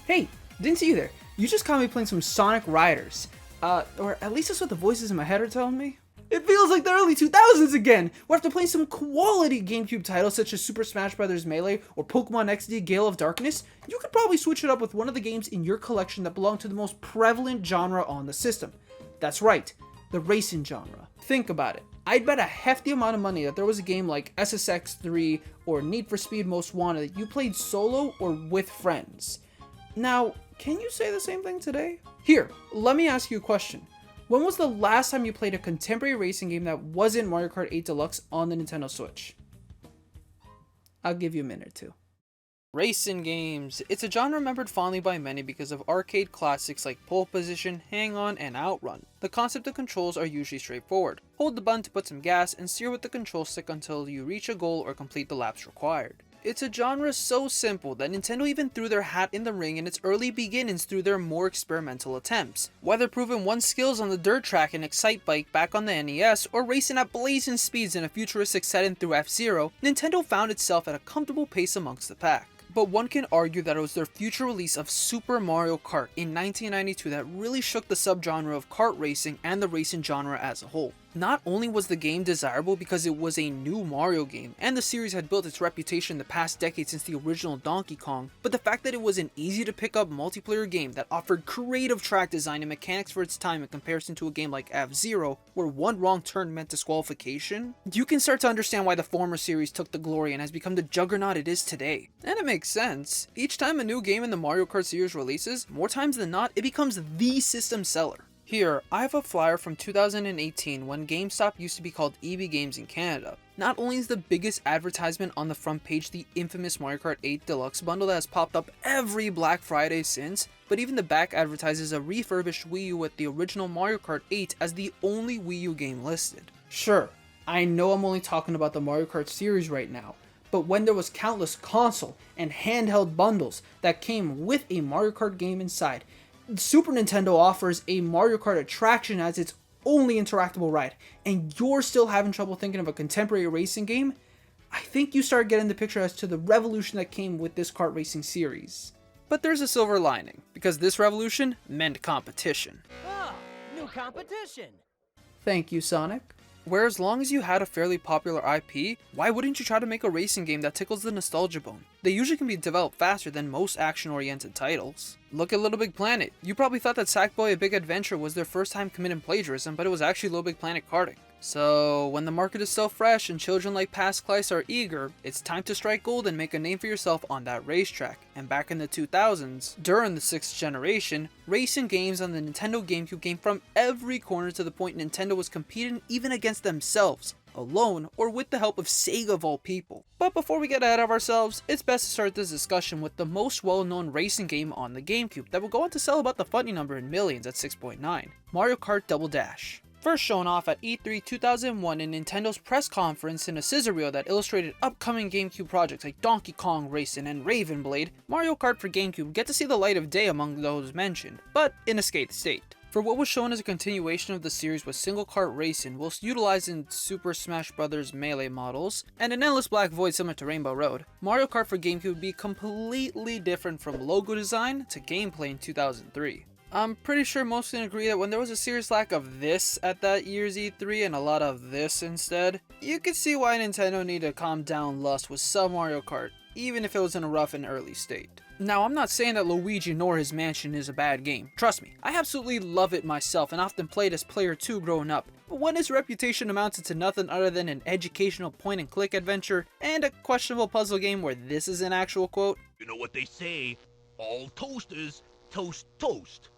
Hey, didn't see you there. You just caught me playing some Sonic Riders. Or at least that's what the voices in my head are telling me. It feels like the early 2000s again, where after playing some quality GameCube titles such as Super Smash Bros. Melee or Pokémon XD Gale of Darkness, you could probably switch it up with one of the games in your collection that belong to the most prevalent genre on the system. That's right, the racing genre. Think about it. I'd bet a hefty amount of money that there was a game like SSX3 or Need for Speed Most Wanted that you played solo or with friends. Now, can you say the same thing today? Here, let me ask you a question. When was the last time you played a contemporary racing game that wasn't Mario Kart 8 Deluxe on the Nintendo Switch? I'll give you a minute or two. Racing games. It's a genre remembered fondly by many because of arcade classics like Pole Position, Hang On, and Outrun. The concept of controls are usually straightforward. Hold the button to put some gas and steer with the control stick until you reach a goal or complete the laps required. It's a genre so simple that Nintendo even threw their hat in the ring in its early beginnings through their more experimental attempts. Whether proving one's skills on the dirt track in Excite Bike back on the NES, or racing at blazing speeds in a futuristic setting through F-Zero, Nintendo found itself at a comfortable pace amongst the pack. But one can argue that it was their future release of Super Mario Kart in 1992 that really shook the subgenre of kart racing and the racing genre as a whole. Not only was the game desirable because it was a new Mario game, and the series had built its reputation in the past decade since the original Donkey Kong, but the fact that it was an easy to pick up multiplayer game that offered creative track design and mechanics for its time in comparison to a game like F-Zero, where one wrong turn meant disqualification, you can start to understand why the former series took the glory and has become the juggernaut it is today. And it makes sense. Each time a new game in the Mario Kart series releases, more times than not, it becomes the system seller. Here, I have a flyer from 2018 when GameStop used to be called EB Games in Canada. Not only is the biggest advertisement on the front page the infamous Mario Kart 8 Deluxe bundle that has popped up every Black Friday since, but even the back advertises a refurbished Wii U with the original Mario Kart 8 as the only Wii U game listed. Sure, I know I'm only talking about the Mario Kart series right now, but when there was countless console and handheld bundles that came with a Mario Kart game inside, Super Nintendo offers a Mario Kart attraction as its only interactable ride, and you're still having trouble thinking of a contemporary racing game, I think you start getting the picture as to the revolution that came with this kart racing series. But there's a silver lining, because this revolution meant competition. Ah, new competition! Thank you, Sonic. Where as long as you had a fairly popular IP, why wouldn't you try to make a racing game that tickles the nostalgia bone? They usually can be developed faster than most action-oriented titles. Look at Little Big Planet. You probably thought that Sackboy: A Big Adventure was their first time committing plagiarism, but it was actually Little Big Planet karting. So, when the market is still fresh and children like past Claes are eager, it's time to strike gold and make a name for yourself on that racetrack. And back in the 2000s, during the 6th generation, racing games on the Nintendo GameCube came from every corner to the point Nintendo was competing even against themselves, alone or with the help of Sega of all people. But before we get ahead of ourselves, it's best to start this discussion with the most well-known racing game on the GameCube that will go on to sell about the funny number in millions at 6.9, Mario Kart Double Dash. First shown off at E3 2001 in Nintendo's press conference in a scissor reel that illustrated upcoming GameCube projects like Donkey Kong Racing and Raven Blade, Mario Kart for GameCube get to see the light of day among those mentioned, but in a scathed state. For what was shown as a continuation of the series with single kart racing whilst utilizing Super Smash Bros. Melee models, and an endless black void similar to Rainbow Road, Mario Kart for GameCube would be completely different from logo design to gameplay in 2003. I'm pretty sure most can agree that when there was a serious lack of this at that year's E3 and a lot of this instead, you could see why Nintendo needed to calm down lust with some Mario Kart, even if it was in a rough and early state. Now, I'm not saying that Luigi nor his mansion is a bad game. Trust me, I absolutely love it myself and often played as player 2 growing up. But when its reputation amounted to nothing other than an educational point-and-click adventure and a questionable puzzle game where this is an actual quote, "You know what they say, all toasters toast toast."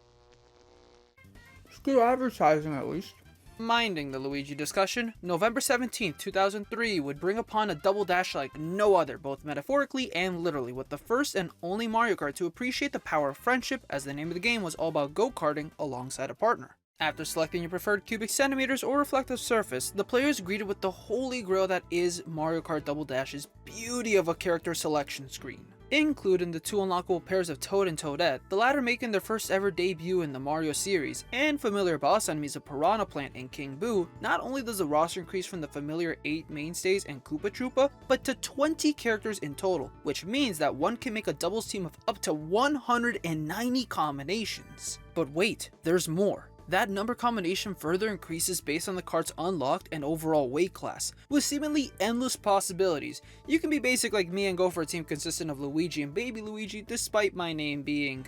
It's good advertising at least. Minding the Luigi discussion, November 17th, 2003 would bring upon a double dash like no other, both metaphorically and literally, with the first and only Mario Kart to appreciate the power of friendship, as the name of the game was all about go-karting alongside a partner. After selecting your preferred cubic centimeters or reflective surface, the player is greeted with the holy grail that is Mario Kart Double Dash's beauty of a character selection screen. including the 2 unlockable pairs of Toad and Toadette, the latter making their first ever debut in the Mario series, and familiar boss enemies of Piranha Plant and King Boo. Not only does the roster increase from the familiar 8 mainstays and Koopa Troopa, but to 20 characters in total, which means that one can make a doubles team of up to 190 combinations. But wait, there's more. That number combination further increases based on the kart's unlocked and overall weight class, with seemingly endless possibilities. You can be basic like me and go for a team consistent of Luigi and Baby Luigi despite my name being...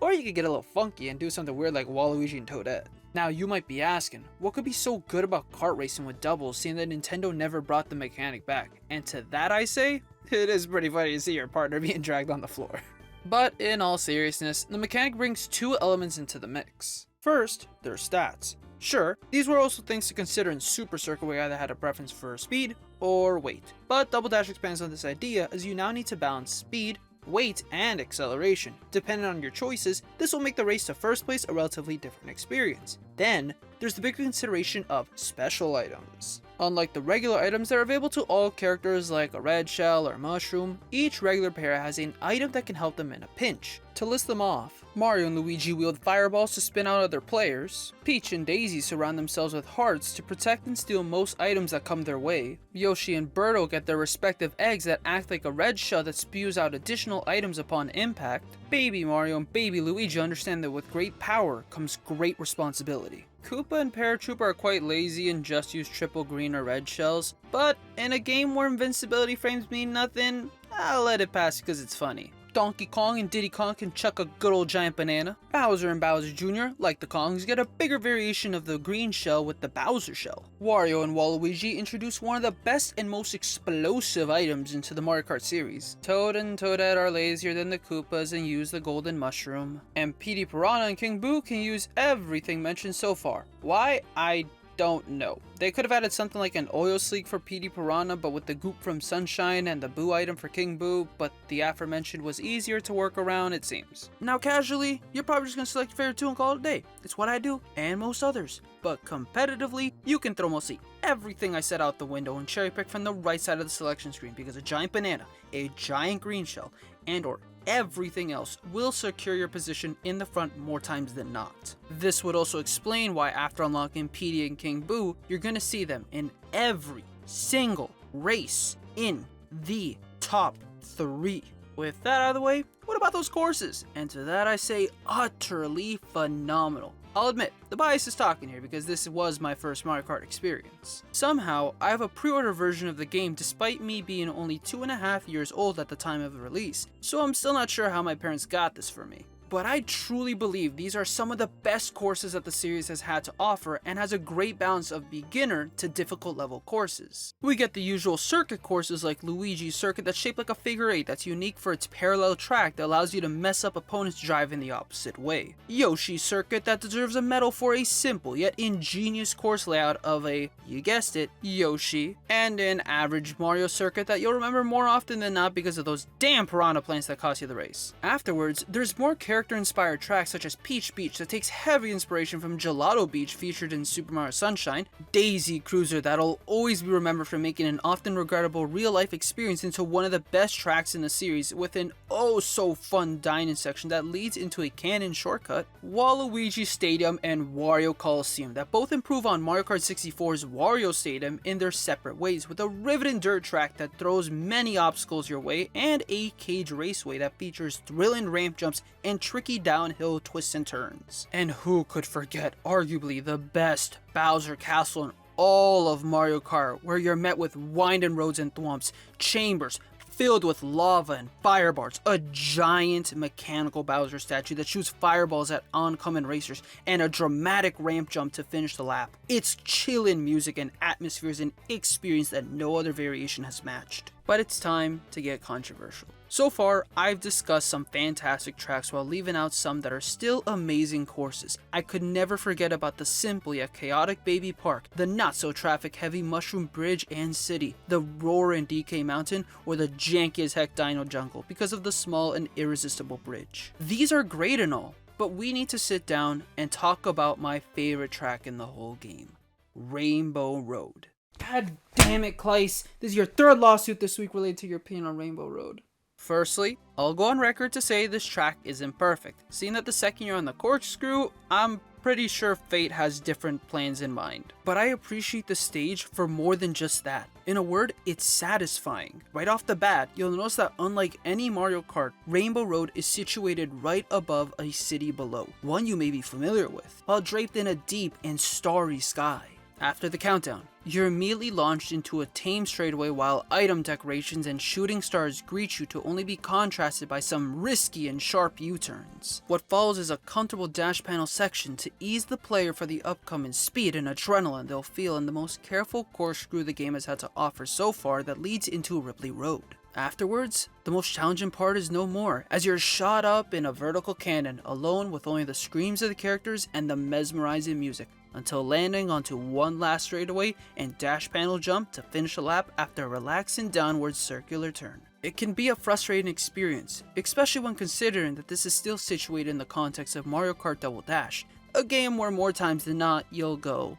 Or you could get a little funky and do something weird like Waluigi and Toadette. Now you might be asking, what could be so good about kart racing with doubles seeing that Nintendo never brought the mechanic back? And to that I say, it is pretty funny to see your partner being dragged on the floor. But in all seriousness, the mechanic brings 2 elements into the mix. First, their stats. Sure, these were also things to consider in Super Circuit where you either had a preference for speed or weight. But Double Dash expands on this idea as you now need to balance speed, weight, and acceleration. Depending on your choices, this will make the race to first place a relatively different experience. Then, there's the bigger consideration of special items. Unlike the regular items that are available to all characters like a red shell or mushroom, each regular pair has an item that can help them in a pinch. To list them off, Mario and Luigi wield fireballs to spin out other players, Peach and Daisy surround themselves with hearts to protect and steal most items that come their way, Yoshi and Birdo get their respective eggs that act like a red shell that spews out additional items upon impact, Baby Mario and Baby Luigi understand that with great power comes great responsibility. Koopa and Paratrooper are quite lazy and just use triple green or red shells, but in a game where invincibility frames mean nothing, I'll let it pass because it's funny. Donkey Kong and Diddy Kong can chuck a good old giant banana. Bowser and Bowser Jr., like the Kongs, get a bigger variation of the green shell with the Bowser shell. Wario and Waluigi introduce one of the best and most explosive items into the Mario Kart series. Toad and Toadette are lazier than the Koopas and use the golden mushroom. And Petey Piranha and King Boo can use everything mentioned so far. Why? I don't know. They could have added something like an oil sleek for Petey Piranha, but with the goop from Sunshine and the Boo item for King Boo, but the aforementioned was easier to work around, it seems. Now casually, you're probably just gonna select your favorite 2 and call it a day. It's what I do, and most others. But competitively, you can throw mostly everything I said out the window and cherry pick from the right side of the selection screen because a giant banana, a giant green shell, and or everything else will secure your position in the front more times than not. This would also explain why after unlocking Petey and King Boo, you're gonna see them in every single race in the top 3. With that out of the way, what about those courses? And to that I say utterly phenomenal. I'll admit, the bias is talking here because this was my first Mario Kart experience. Somehow, I have a pre-order version of the game despite me being only 2.5 years old at the time of the release, so I'm still not sure how my parents got this for me. But I truly believe these are some of the best courses that the series has had to offer and has a great balance of beginner to difficult level courses. We get the usual circuit courses like Luigi's circuit that's shaped like a figure 8 that's unique for its parallel track that allows you to mess up opponents' drive in the opposite way. Yoshi's circuit that deserves a medal for a simple yet ingenious course layout of a, you guessed it, Yoshi, and an average Mario circuit that you'll remember more often than not because of those damn piranha plants that cost you the race. Afterwards, there's more character-inspired tracks such as Peach Beach that takes heavy inspiration from Gelato Beach featured in Super Mario Sunshine, Daisy Cruiser that'll always be remembered for making an often regrettable real-life experience into one of the best tracks in the series with an oh-so-fun dining section that leads into a canon shortcut, Waluigi Stadium and Wario Colosseum that both improve on Mario Kart 64's Wario Stadium in their separate ways with a riveting dirt track that throws many obstacles your way and a cage raceway that features thrilling ramp jumps and tricky downhill twists and turns. And who could forget arguably the best Bowser Castle in all of Mario Kart, where you're met with winding roads and thwomps, chambers filled with lava and fireballs, a giant mechanical Bowser statue that shoots fireballs at oncoming racers, and a dramatic ramp jump to finish the lap. It's chillin' music and atmospheres and experience that no other variation has matched. But it's time to get controversial. So far, I've discussed some fantastic tracks while leaving out some that are still amazing courses. I could never forget about the simple yet chaotic Baby Park, the not so traffic heavy Mushroom Bridge and City, the roaring DK Mountain, or the janky as heck Dino Jungle because of the small and irresistible bridge. These are great and all, but we need to sit down and talk about my favorite track in the whole game, Rainbow Road. God damn it, Claes. This is your 3rd lawsuit this week related to your opinion on Rainbow Road. Firstly, I'll go on record to say this track isn't perfect. Seeing that the second you're on the corkscrew, I'm pretty sure Fate has different plans in mind. But I appreciate the stage for more than just that. In a word, it's satisfying. Right off the bat, you'll notice that unlike any Mario Kart, Rainbow Road is situated right above a city below, one you may be familiar with, while draped in a deep and starry sky. After the countdown, you're immediately launched into a tame straightaway while item decorations and shooting stars greet you to only be contrasted by some risky and sharp U-turns. What follows is a comfortable dash panel section to ease the player for the upcoming speed and adrenaline they'll feel in the most careful corkscrew the game has had to offer so far that leads into Ripley Road. Afterwards, the most challenging part is no more, as you're shot up in a vertical cannon alone with only the screams of the characters and the mesmerizing music, until landing onto one last straightaway and dash panel jump to finish a lap after a relaxing downward circular turn. It can be a frustrating experience, especially when considering that this is still situated in the context of Mario Kart Double Dash, a game where more times than not you'll go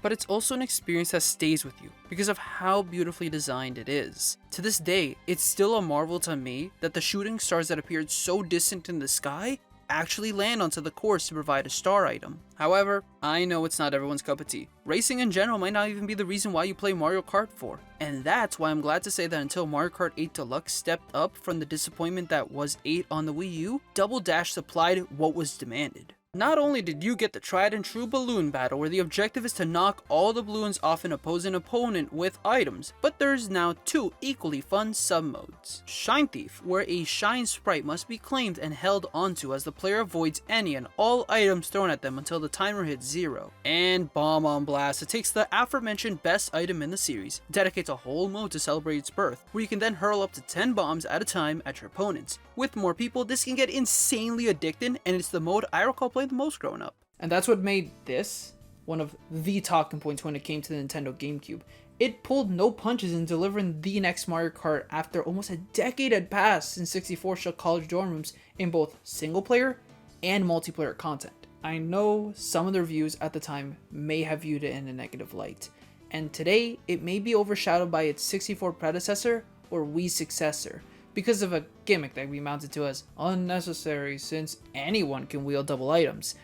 but it's also an experience that stays with you because of how beautifully designed it is. To this day, it's still a marvel to me that the shooting stars that appeared so distant in the sky actually land onto the course to provide a star item. However, I know it's not everyone's cup of tea. Racing in general might not even be the reason why you play Mario Kart 4, and that's why I'm glad to say that until Mario Kart 8 Deluxe stepped up from the disappointment that was 8 on the Wii U, Double Dash supplied what was demanded. Not only did you get the tried and true balloon battle where the objective is to knock all the balloons off an opposing opponent with items, but there's now 2 equally fun sub-modes. Shine Thief, where a shine sprite must be claimed and held onto as the player avoids any and all items thrown at them until the timer hits 0. And Bomb on Blast, it takes the aforementioned best item in the series, dedicates a whole mode to celebrate its birth, where you can then hurl up to 10 bombs at a time at your opponents. With more people, this can get insanely addicting, and it's the mode I recall playing the most growing up. And that's what made this one of the talking points when it came to the Nintendo GameCube. It pulled no punches in delivering the next Mario Kart after almost a decade had passed since 64 shut college dorm rooms in both single player and multiplayer content. I know some of the reviews at the time may have viewed it in a negative light, and today it may be overshadowed by its 64 predecessor or Wii successor, because of a gimmick that we mounted to as unnecessary since anyone can wield double items.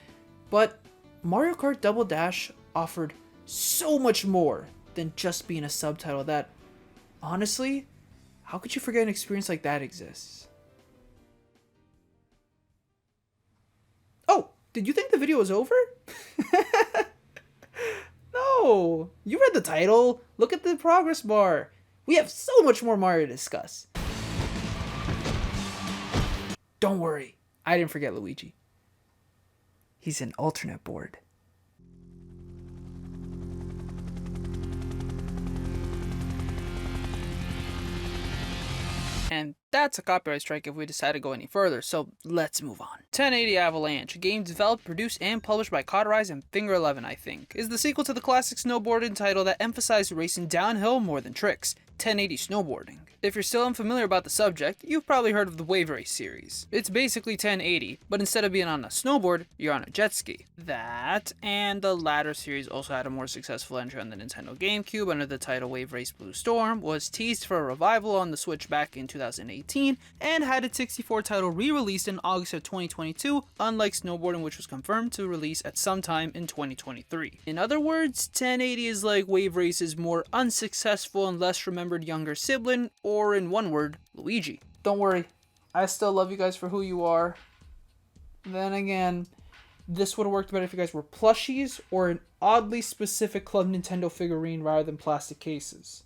But Mario Kart Double Dash offered so much more than just being a subtitle that, honestly, how could you forget an experience like that exists? Oh, did you think the video was over? No, you read the title. Look at the progress bar. We have so much more Mario to discuss. Don't worry, I didn't forget Luigi. He's an alternate board. And that's a copyright strike if we decide to go any further, so let's move on. 1080 Avalanche, a game developed, produced, and published by Cauterize and Finger 11, I think, is the sequel to the classic snowboarding title that emphasized racing downhill more than tricks, 1080 snowboarding. If you're still unfamiliar about the subject, you've probably heard of the Wave Race series. It's basically 1080, but instead of being on a snowboard, you're on a jet ski. That, and the latter series also had a more successful entry on the Nintendo GameCube under the title Wave Race Blue Storm, was teased for a revival on the Switch back in 2018, and had its 64 title re-released in August of 2022, unlike snowboarding, which was confirmed to release at some time in 2023. In other words, 1080 is like Wave Race's more unsuccessful and less remembered younger sibling, or in one word, Luigi. Don't worry, I still love you guys for who you are. Then again, this would have worked better if you guys were plushies or an oddly specific Club Nintendo figurine rather than plastic cases.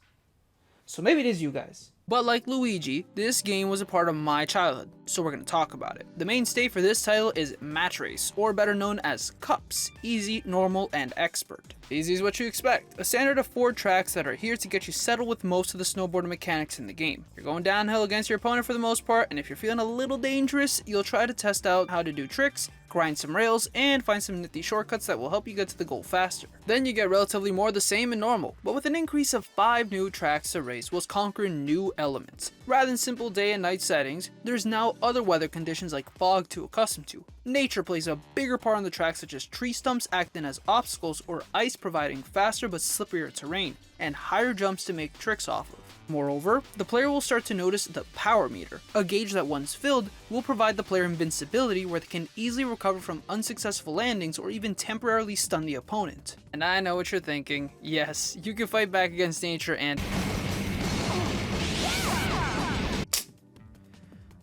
So maybe it is you guys. But like Luigi, this game was a part of my childhood, so we're going to talk about it. The mainstay for this title is Match Race, or better known as Cups, Easy, Normal, and Expert. Easy is what you expect, a standard of 4 tracks that are here to get you settled with most of the snowboarding mechanics in the game. You're going downhill against your opponent for the most part, and if you're feeling a little dangerous, you'll try to test out how to do tricks, grind some rails, and find some nifty shortcuts that will help you get to the goal faster. Then you get relatively more of the same in normal, but with an increase of 5 new tracks to race whilst conquering new elements. Rather than simple day and night settings, there's now other weather conditions like fog to accustom to. Nature plays a bigger part on the track, such as tree stumps acting as obstacles or ice providing faster but slipperier terrain, and higher jumps to make tricks off of. Moreover, the player will start to notice the power meter, a gauge that once filled will provide the player invincibility where they can easily recover from unsuccessful landings or even temporarily stun the opponent. And I know what you're thinking, yes, you can fight back against nature and...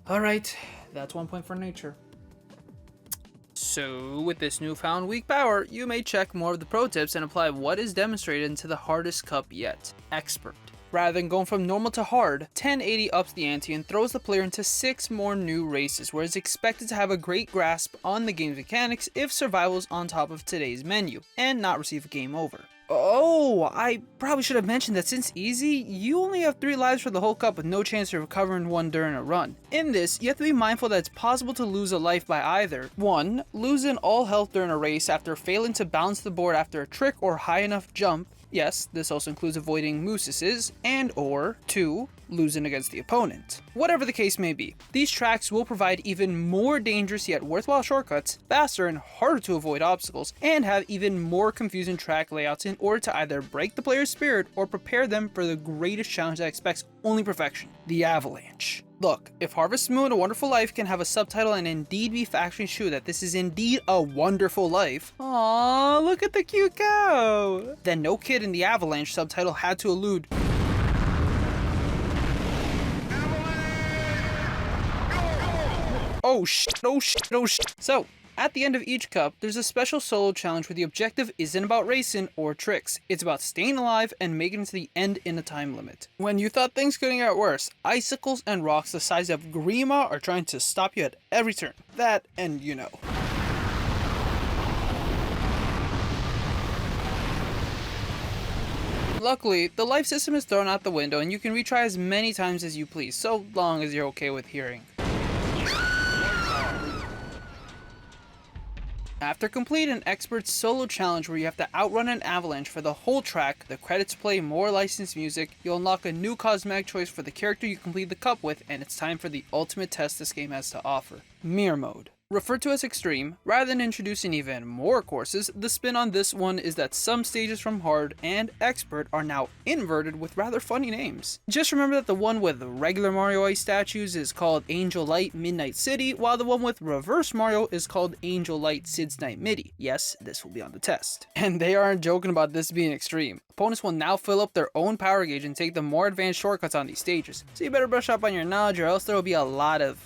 Alright, that's 1 point for nature. So, with this newfound weak power, you may check more of the pro tips and apply what is demonstrated into the hardest cup yet, Expert. Rather than going from normal to hard, 1080 ups the ante and throws the player into 6 more new races where it's expected to have a great grasp on the game's mechanics if survival is on top of today's menu, and not receive a game over. Oh, I probably should have mentioned that since easy, you only have 3 lives for the whole cup with no chance of recovering one during a run. In this, you have to be mindful that it's possible to lose a life by either 1. Losing all health during a race after failing to balance the board after a trick or high enough jump. Yes, this also includes avoiding mousses, and or 2. Losing against the opponent. Whatever the case may be, these tracks will provide even more dangerous yet worthwhile shortcuts, faster and harder to avoid obstacles, and have even more confusing track layouts in order to either break the player's spirit or prepare them for the greatest challenge that expects only perfection, the Avalanche. Look, if Harvest Moon A Wonderful Life can have a subtitle and indeed be factually true that this is indeed a wonderful life, aww, look at the cute cow, then no kid in the Avalanche subtitle had to allude oh shit, oh shit, oh shit. So, at the end of each cup, there's a special solo challenge where the objective isn't about racing or tricks. It's about staying alive and making it to the end in a time limit. When you thought things couldn't get worse, icicles and rocks the size of Grima are trying to stop you at every turn. That, and you know. Luckily, the life system is thrown out the window and you can retry as many times as you please, so long as you're okay with hearing. After completing an expert solo challenge where you have to outrun an avalanche for the whole track, the credits play more licensed music, you'll unlock a new cosmetic choice for the character you complete the cup with, and it's time for the ultimate test this game has to offer. Mirror Mode. Referred to as Extreme, rather than introducing even more courses, the spin on this one is that some stages from Hard and Expert are now inverted with rather funny names. Just remember that the one with regular Mario Ice statues is called Angel Light Midnight City, while the one with Reverse Mario is called Angel Light Sid's Night Midi. Yes, this will be on the test. And they aren't joking about this being extreme. Opponents will now fill up their own power gauge and take the more advanced shortcuts on these stages, so you better brush up on your knowledge or else there will be a lot of...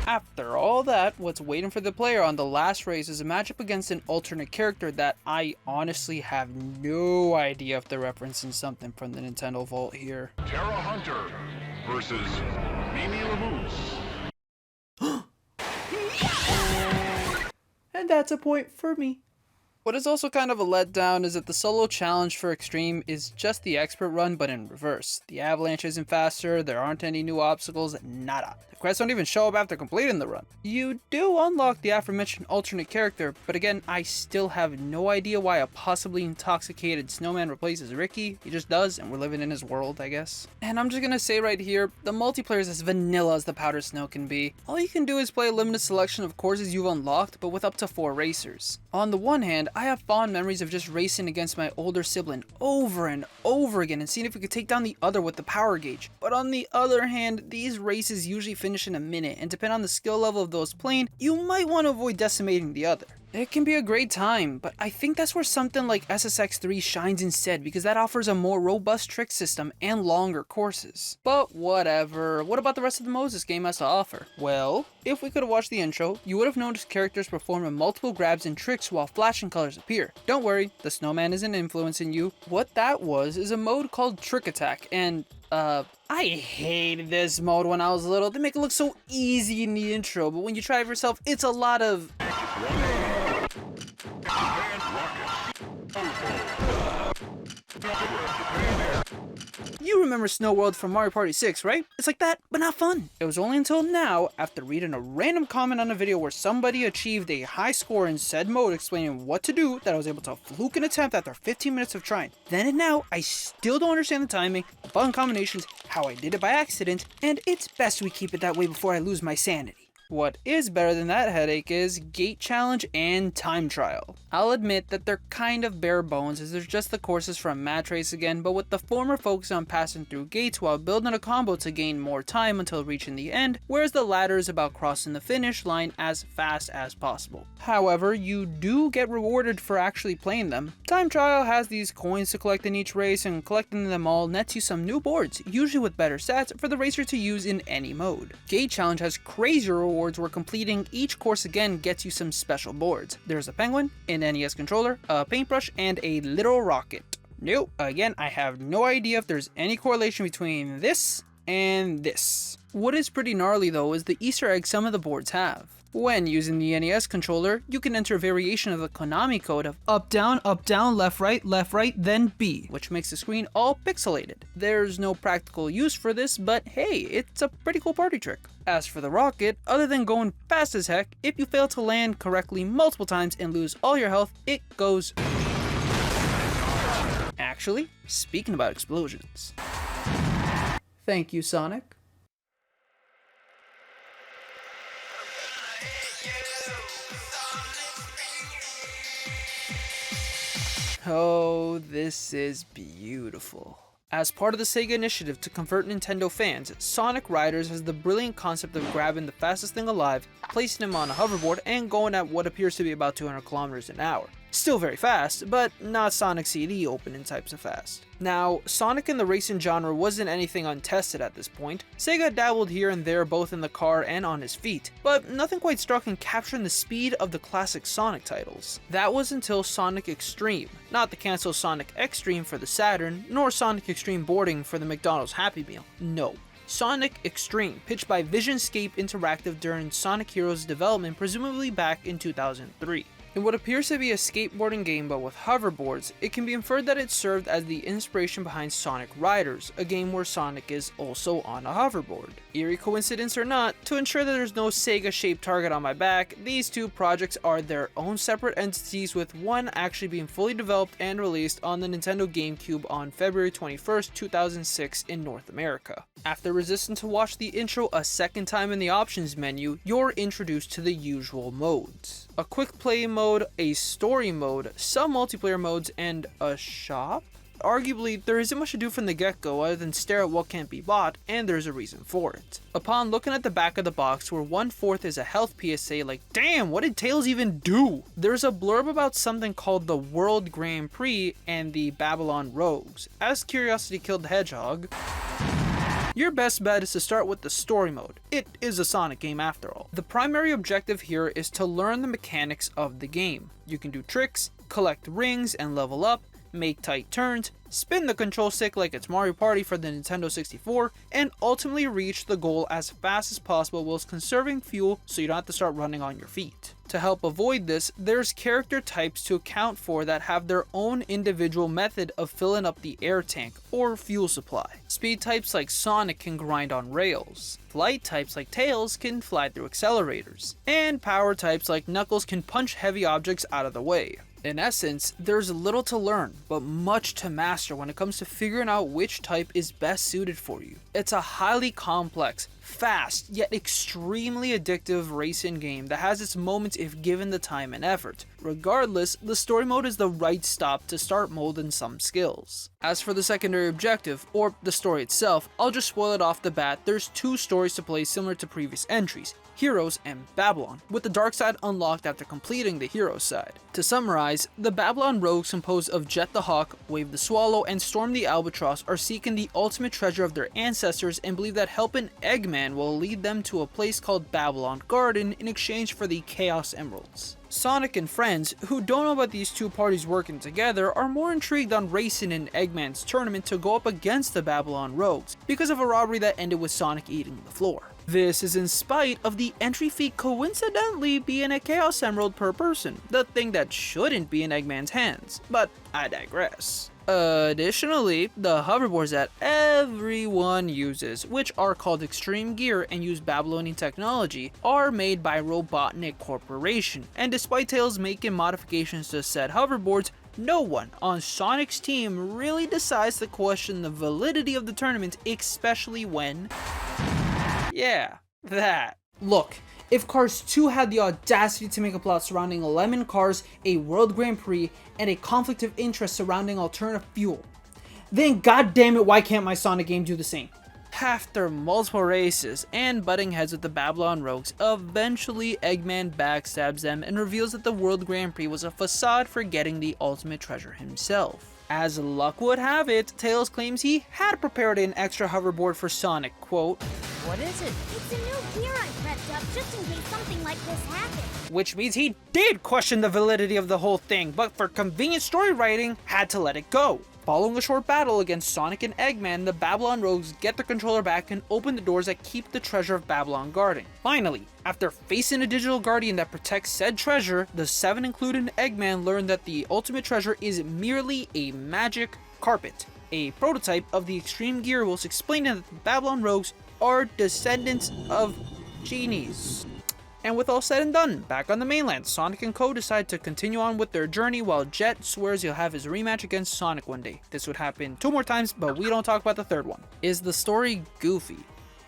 After all that, what's waiting for the player on the last race is a matchup against an alternate character that I honestly have no idea if they're referencing something from the Nintendo Vault here. Terra Hunter versus Mimi Lamoose. And that's a point for me. What is also kind of a letdown is that the solo challenge for Extreme is just the expert run but in reverse. The avalanche isn't faster, there aren't any new obstacles, nada. The quests don't even show up after completing the run. You do unlock the aforementioned alternate character, but again, I still have no idea why a possibly intoxicated snowman replaces Ricky. He just does, and we're living in his world, I guess. And I'm just gonna say right here, the multiplayer is as vanilla as the powder snow can be. All you can do is play a limited selection of courses you've unlocked, but with up to 4 racers. On the one hand, I have fond memories of just racing against my older sibling over and over again and seeing if we could take down the other with the power gauge. But on the other hand, these races usually finish in a minute, and depending on the skill level of those playing, you might want to avoid decimating the other. It can be a great time, but I think that's where something like SSX3 shines instead, because that offers a more robust trick system and longer courses. But whatever, what about the rest of the modes this game has to offer? Well, if we could have watched the intro, you would have noticed characters performing multiple grabs and tricks while flashing colors appear. Don't worry, the snowman isn't influencing you. What that was is a mode called Trick Attack, and I hated this mode when I was little. They make it look so easy in the intro, but when you try it yourself, it's a lot of... You remember Summer Snow World from Mario Party 6, right? It's like that, but not fun. It was only until now, after reading a random comment on a video where somebody achieved a high score in said mode explaining what to do, that I was able to fluke an attempt after 15 minutes of trying. Then and now, I still don't understand the timing, the button combinations, how I did it by accident, and it's best we keep it that way before I lose my sanity. What is better than that headache is Gate Challenge and Time Trial. I'll admit that they're kind of bare bones as they're just the courses from Match Race again, but with the former focus on passing through gates while building a combo to gain more time until reaching the end, whereas the latter is about crossing the finish line as fast as possible. However, you do get rewarded for actually playing them. Time Trial has these coins to collect in each race, and collecting them all nets you some new boards, usually with better stats for the racer to use in any mode. Gate Challenge has crazier rewards where completing each course again gets you some special boards. There's a penguin, an NES controller, a paintbrush, and a little rocket. Nope, again, I have no idea if there's any correlation between this and this. What is pretty gnarly though is the Easter egg some of the boards have. When using the NES controller, you can enter a variation of the Konami code of up, down, left, right, then B, which makes the screen all pixelated. There's no practical use for this, but hey, it's a pretty cool party trick. As for the rocket, other than going fast as heck, if you fail to land correctly multiple times and lose all your health, it goes... Actually, speaking about explosions. Thank you, Sonic. Oh, this is beautiful. As part of the Sega initiative to convert Nintendo fans, Sonic Riders has the brilliant concept of grabbing the fastest thing alive, placing him on a hoverboard, and going at what appears to be about 200 kilometers an hour. Still very fast, but not Sonic CD opening types of fast. Now, Sonic in the racing genre wasn't anything untested at this point. Sega dabbled here and there both in the car and on his feet, but nothing quite struck in capturing the speed of the classic Sonic titles. That was until Sonic Extreme, not the canceled Sonic Extreme for the Saturn, nor Sonic Extreme Boarding for the McDonald's Happy Meal. No. Sonic Extreme, pitched by Visionscape Interactive during Sonic Heroes development, presumably back in 2003. In what appears to be a skateboarding game but with hoverboards, it can be inferred that it served as the inspiration behind Sonic Riders, a game where Sonic is also on a hoverboard. Eerie coincidence or not, to ensure that there's no Sega-shaped target on my back, these two projects are their own separate entities, with one actually being fully developed and released on the Nintendo GameCube on February 21st, 2006 in North America. After resisting to watch the intro a second time in the options menu, you're introduced to the usual modes. A quick play mode, a story mode, some multiplayer modes, and a shop? Arguably, there isn't much to do from the get-go other than stare at what can't be bought, and there's a reason for it. Upon looking at the back of the box, where 1/4 is a health PSA like, damn, what did Tails even do? There's a blurb about something called the World Grand Prix and the Babylon Rogues. As curiosity killed the hedgehog, your best bet is to start with the story mode. It is a Sonic game after all. The primary objective here is to learn the mechanics of the game. You can do tricks, collect rings and level up, make tight turns, spin the control stick like it's Mario Party for the Nintendo 64, and ultimately reach the goal as fast as possible whilst conserving fuel so you don't have to start running on your feet. To help avoid this, there's character types to account for that have their own individual method of filling up the air tank or fuel supply. Speed types like Sonic can grind on rails. Flight types like Tails can fly through accelerators. And power types like Knuckles can punch heavy objects out of the way. In essence, there's little to learn, but much to master when it comes to figuring out which type is best suited for you. It's a highly complex, fast, yet extremely addictive racing game that has its moments if given the time and effort. Regardless, the story mode is the right stop to start molding some skills. As for the secondary objective, or the story itself, I'll just spoil it off the bat. There's two stories to play similar to previous entries, Heroes and Babylon, with the dark side unlocked after completing the Heroes side. To summarize, the Babylon Rogues, composed of Jet the Hawk, Wave the Swallow, and Storm the Albatross, are seeking the ultimate treasure of their ancestors and believe that helping Eggman will lead them to a place called Babylon Garden in exchange for the Chaos Emeralds. Sonic and friends, who don't know about these two parties working together, are more intrigued on racing in Eggman's tournament to go up against the Babylon Rogues because of a robbery that ended with Sonic eating the floor. This is in spite of the entry fee coincidentally being a Chaos Emerald per person, the thing that shouldn't be in Eggman's hands, but I digress. Additionally, the hoverboards that everyone uses, which are called Extreme Gear and use Babylonian technology, are made by Robotnik Corporation, and despite Tails making modifications to said hoverboards, no one on Sonic's team really decides to question the validity of the tournament, especially when... yeah, that. Look, if Cars 2 had the audacity to make a plot surrounding lemon cars, a World Grand Prix, and a conflict of interest surrounding alternative fuel, then goddammit, why can't my Sonic game do the same? After multiple races and butting heads with the Babylon Rogues, eventually Eggman backstabs them and reveals that the World Grand Prix was a facade for getting the ultimate treasure himself. As luck would have it, Tails claims he had prepared an extra hoverboard for Sonic, quote, What is it? It's a new gear I prepped up just in case something like this happens. which means he did question the validity of the whole thing, but for convenient story writing, had to let it go. Following a short battle against Sonic and Eggman, the Babylon Rogues get their controller back and open the doors that keep the treasure of Babylon guarding. Finally, after facing a digital guardian that protects said treasure, the 7 including Eggman learn that the ultimate treasure is merely a magic carpet, a prototype of the Extreme Gear, whilst explaining that the Babylon Rogues are descendants of genies. And with all said and done, back on the mainland, Sonic and Co decide to continue on with their journey while Jet swears he'll have his rematch against Sonic one day. This would happen 2 more times, but we don't talk about the 3rd one. Is the story goofy?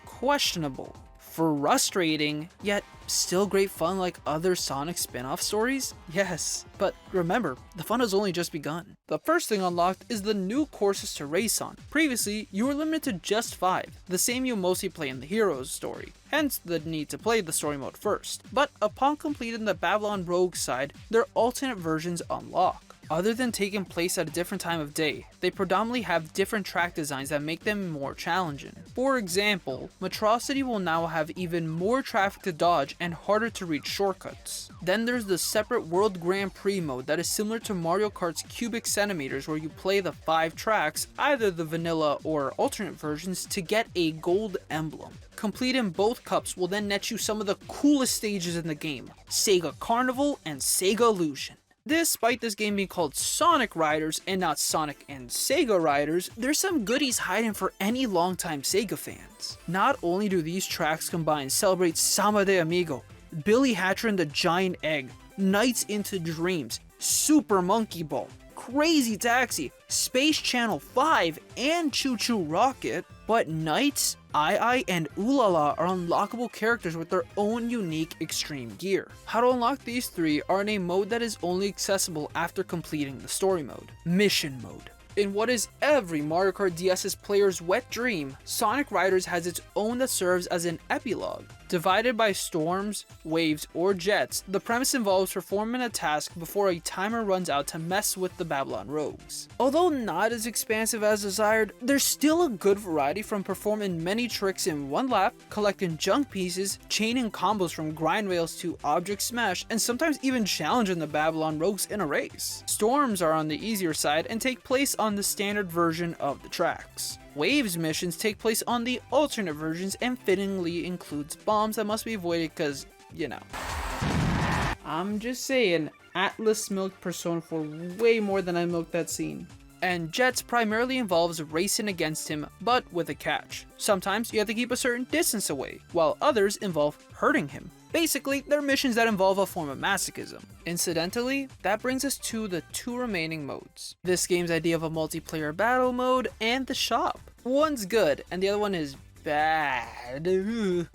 Questionable? Frustrating, yet still great fun like other Sonic spin-off stories? Yes, but remember, the fun has only just begun. The first thing unlocked is the new courses to race on. Previously, you were limited to just 5, the same you mostly play in the Heroes story, hence the need to play the story mode first. But upon completing the Babylon Rogue side, their alternate versions unlock. Other than taking place at a different time of day, they predominantly have different track designs that make them more challenging. For example, Metrocity will now have even more traffic to dodge and harder to reach shortcuts. Then there's the separate World Grand Prix mode that is similar to Mario Kart's cubic centimeters, where you play the 5 tracks, either the vanilla or alternate versions, to get a gold emblem. Completing both cups will then net you some of the coolest stages in the game, Sega Carnival and Sega Illusion. Despite this game being called Sonic Riders and not Sonic and Sega Riders, there's some goodies hiding for any longtime Sega fans. Not only do these tracks combine Celebrate Sama de Amigo, Billy Hatcher and the Giant Egg, Nights into Dreams, Super Monkey Ball, Crazy Taxi, Space Channel 5, and Choo Choo Rocket, but Knights, I, and Oolala are unlockable characters with their own unique extreme gear. How to unlock these 3 are in a mode that is only accessible after completing the story mode, Mission Mode. In what is every Mario Kart DS's player's wet dream, Sonic Riders has its own that serves as an epilogue. Divided by storms, waves, or jets, the premise involves performing a task before a timer runs out to mess with the Babylon Rogues. Although not as expansive as desired, there's still a good variety from performing many tricks in 1 lap, collecting junk pieces, chaining combos from grind rails to object smash, and sometimes even challenging the Babylon Rogues in a race. Storms are on the easier side and take place on the standard version of the tracks. Waves missions take place on the alternate versions and fittingly includes bombs that must be avoided because, you know. I'm just saying, Atlas milked Persona 4 way more than I milked that scene. And Jets primarily involves racing against him, but with a catch. Sometimes you have to keep a certain distance away, while others involve hurting him. Basically, they're missions that involve a form of masochism. Incidentally, that brings us to the 2 remaining modes. This game's idea of a multiplayer battle mode and the shop. One's good, and the other one is bad.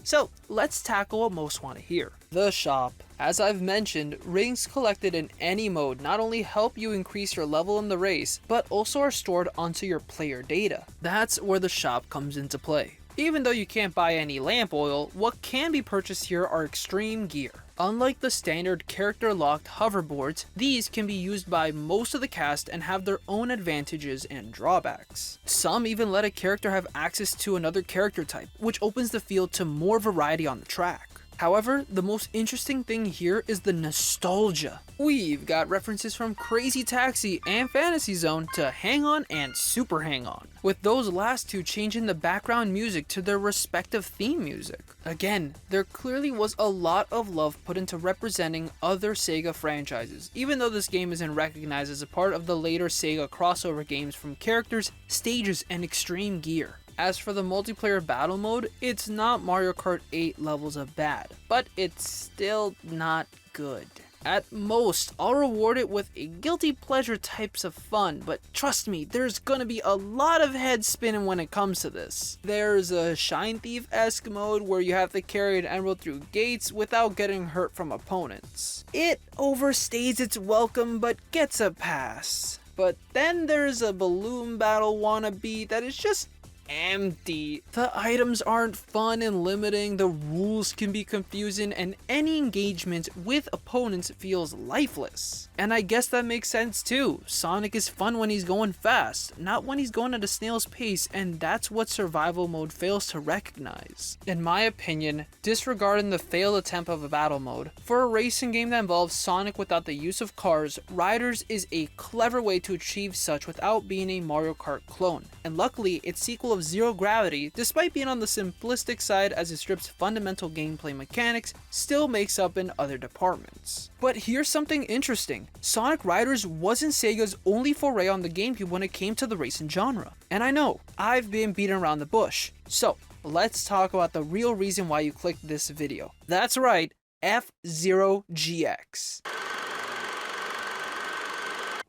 So, let's tackle what most want to hear. The shop. As I've mentioned, rings collected in any mode not only help you increase your level in the race, but also are stored onto your player data. That's where the shop comes into play. Even though you can't buy any lamp oil, what can be purchased here are extreme gear. Unlike the standard character-locked hoverboards, these can be used by most of the cast and have their own advantages and drawbacks. Some even let a character have access to another character type, which opens the field to more variety on the track. However, the most interesting thing here is the nostalgia. We've got references from Crazy Taxi and Fantasy Zone to Hang On and Super Hang On, with those last two changing the background music to their respective theme music. Again, there clearly was a lot of love put into representing other Sega franchises, even though this game isn't recognized as a part of the later Sega crossover games from characters, stages, and extreme gear. As for the multiplayer battle mode, it's not Mario Kart 8 levels of bad, but it's still not good. At most, I'll reward it with a guilty pleasure types of fun, but trust me, there's gonna be a lot of head spinning when it comes to this. There's a Shine Thief-esque mode where you have to carry an emerald through gates without getting hurt from opponents. It overstays its welcome but gets a pass. But then there's a balloon battle wannabe that is just empty. The items aren't fun and limiting, the rules can be confusing, and any engagement with opponents feels lifeless. And I guess that makes sense too. Sonic is fun when he's going fast, not when he's going at a snail's pace, and that's what survival mode fails to recognize. In my opinion, disregarding the failed attempt of a battle mode, for a racing game that involves Sonic without the use of cars, Riders is a clever way to achieve such without being a Mario Kart clone. And luckily, its sequel of Zero Gravity, despite being on the simplistic side as it strips fundamental gameplay mechanics, still makes up in other departments. But here's something interesting. Sonic Riders wasn't Sega's only foray on the GameCube when it came to the racing genre. And I know, I've been beating around the bush. So, let's talk about the real reason why you clicked this video. That's right, F-Zero GX.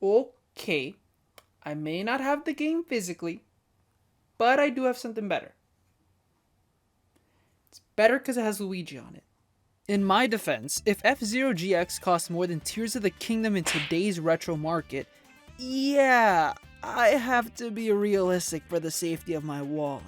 Okay, I may not have the game physically, but I do have something better. It's better because it has Luigi on it. In my defense, if F-Zero GX costs more than Tears of the Kingdom in today's retro market, yeah, I have to be realistic for the safety of my wallet.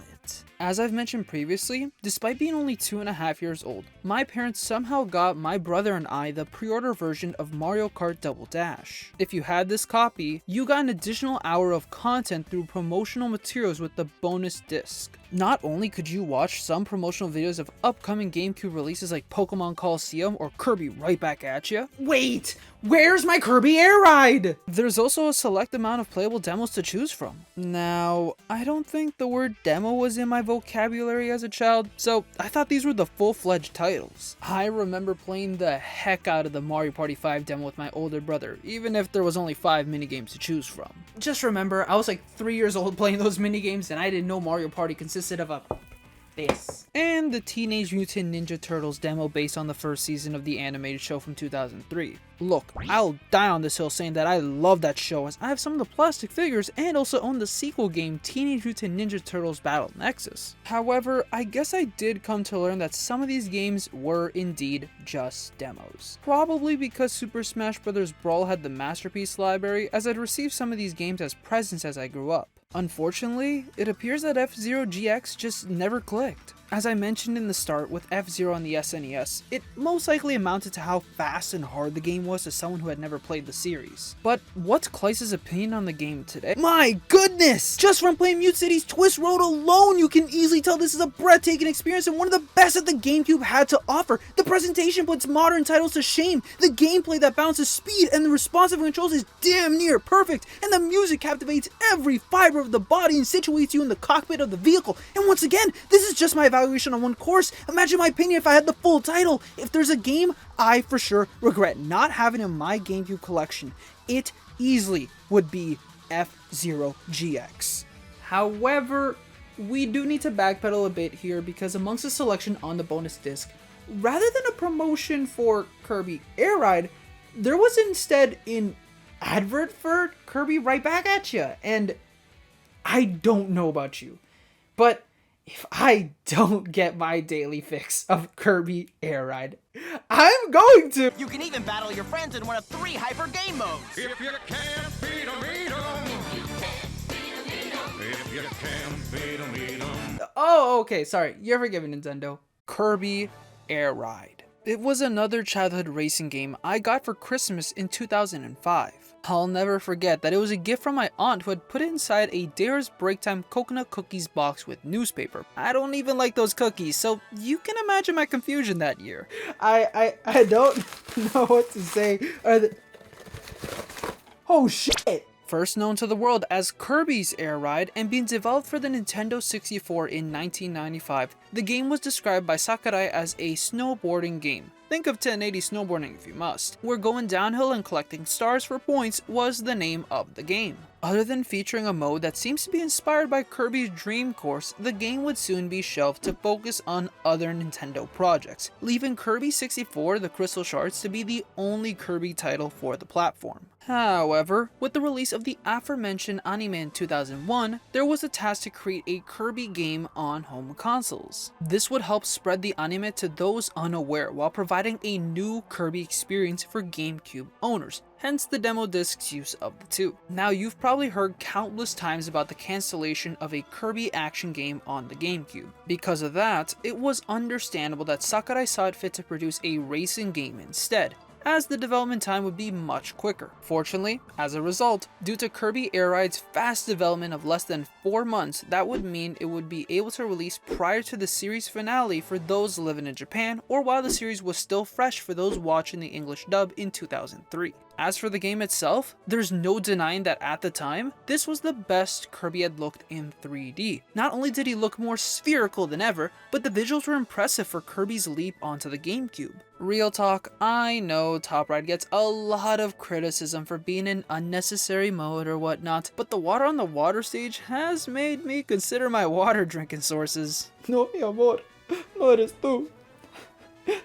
As I've mentioned previously, despite being only 2.5 years old, my parents somehow got my brother and I the pre-order version of Mario Kart Double Dash. If you had this copy, you got an additional hour of content through promotional materials with the bonus disc. Not only could you watch some promotional videos of upcoming GameCube releases like Pokémon Colosseum or Kirby Right Back At Ya. Wait, where's my Kirby Air Ride? There's also a select amount of playable demos to choose from. Now, I don't think the word demo was in my vocabulary as a child, so I thought these were the full-fledged titles. I remember playing the heck out of the Mario Party 5 demo with my older brother, even if there was only 5 minigames to choose from. Just remember, I was like 3 years old playing those minigames and I didn't know Mario Party consisted of this. And the Teenage Mutant Ninja Turtles demo based on the first season of the animated show from 2003. Look, I'll die on this hill saying that I love that show as I have some of the plastic figures and also own the sequel game Teenage Mutant Ninja Turtles Battle Nexus. However, I guess I did come to learn that some of these games were indeed just demos. Probably because Super Smash Bros. Brawl had the Masterpiece library, as I'd received some of these games as presents as I grew up. Unfortunately, it appears that F-Zero GX just never clicked. As I mentioned in the start, with F-Zero on the SNES, it most likely amounted to how fast and hard the game was to someone who had never played the series. But what's Claes' opinion on the game today? My goodness! Just from playing Mute City's Twist Road alone, you can easily tell this is a breathtaking experience and one of the best that the GameCube had to offer. The presentation puts modern titles to shame, the gameplay that balances speed and the responsive controls is damn near perfect, and the music captivates every fiber of the body and situates you in the cockpit of the vehicle. And once again, this is just my evaluation on one course. Imagine my opinion if I had the full title. If there's a game I for sure regret not having in my GameCube collection, it easily would be F-Zero GX. However, we do need to backpedal a bit here because amongst the selection on the bonus disc, rather than a promotion for Kirby Air Ride, there was instead an advert for Kirby Right Back At Ya. And I don't know about you, but if I don't get my daily fix of Kirby Air Ride, I'm going to! You can even battle your friends in one of 3 hyper game modes. If you can't beat 'em, eat 'em. If you can't beat 'em, eat 'em. Oh, okay, sorry. You're forgiven, Nintendo. Kirby Air Ride. It was another childhood racing game I got for Christmas in 2005. I'll never forget that it was a gift from my aunt who had put it inside a Dare's Breaktime coconut cookies box with newspaper. I don't even like those cookies, so you can imagine my confusion that year. I don't know what to say. Oh shit! First known to the world as Kirby's Air Ride and being developed for the Nintendo 64 in 1995, the game was described by Sakurai as a snowboarding game. Think of 1080 snowboarding if you must, where going downhill and collecting stars for points was the name of the game. Other than featuring a mode that seems to be inspired by Kirby's Dream Course, the game would soon be shelved to focus on other Nintendo projects, leaving Kirby 64 The Crystal Shards to be the only Kirby title for the platform. However, with the release of the aforementioned anime in 2001, there was a task to create a Kirby game on home consoles. This would help spread the anime to those unaware while providing a new Kirby experience for GameCube owners, hence the demo disc's use of the two. Now, you've probably heard countless times about the cancellation of a Kirby action game on the GameCube. Because of that, it was understandable that Sakurai saw it fit to produce a racing game instead, as the development time would be much quicker. Fortunately, as a result, due to Kirby Air Ride's fast development of less than 4 months, that would mean it would be able to release prior to the series finale for those living in Japan, or while the series was still fresh for those watching the English dub in 2003. As for the game itself, there's no denying that at the time, this was the best Kirby had looked in 3D. Not only did he look more spherical than ever, but the visuals were impressive for Kirby's leap onto the GameCube. Real talk, I know Top Ride gets a lot of criticism for being an unnecessary mode or whatnot, but the water on the water stage has made me consider my water drinking sources. No, mi amor, no eres tú,